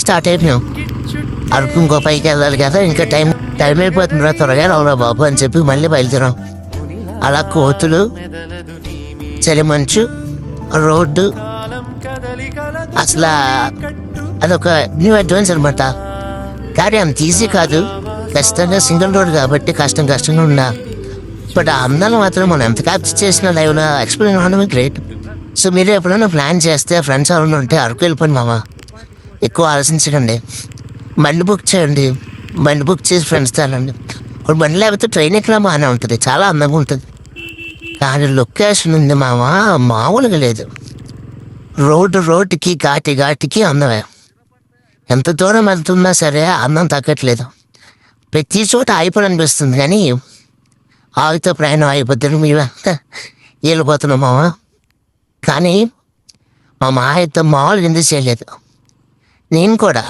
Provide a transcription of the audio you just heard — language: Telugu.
స్టార్ట్ అయిపోయాం. అరకు ఇంకో పైకి వెళ్ళాలి కదా, ఇంకా టైం టైం అయిపోతుందిరా, త్వరగా రావురా బాబు అని చెప్పి మళ్ళీ బయలుదేరాం. అలా కోతులు, చలిమంచు, రోడ్డు, అసలు అదొక న్యూ అడ్వెంచర్ అనమాట. కానీ అంత ఈజీ కాదు, ఖచ్చితంగా సింగిల్ రోడ్ కాబట్టి కష్టంగా ఉన్నా. బట్ ఆ అందాలు మాత్రం మనం ఎంత క్యాప్చర్ చేసిన లైవ్లో ఎక్స్ప్లెయిన్ అవ్వడమే గ్రేట్. సో మీరు ఎప్పుడైనా ప్లాన్ చేస్తే ఫ్రెండ్స్ ఎవరైనా ఉంటే అరకు వెళ్ళిపోండి మామ, ఎక్కువ ఆలోచించకండి. బండి బుక్ చేయండి, బండి బుక్ చేసి ఫ్రెండ్స్తో వెళ్ళండి. ఇప్పుడు బండి లేకపోతే ట్రైన్ ఎక్కడం బాగానే ఉంటుంది, చాలా అందంగా ఉంటుంది. కానీ లొకేషన్ ఉంది మామ, మామూలుగా లేదు. రోడ్డుకి ఘాటికి అందమే. ఎంత దూరం వెళ్తున్నా సరే అందం తగ్గట్లేదు. ప్రతి చోట ఆగిపోవాలనిపిస్తుంది, కానీ ఆగితే ప్రయాణం అయిపోతుంది. మీరు వెళ్ళిపోతున్నాం మామ. కానీ మా మాయతో మామూలుగా ఎందుకు చేయలేదు. నేను కూడా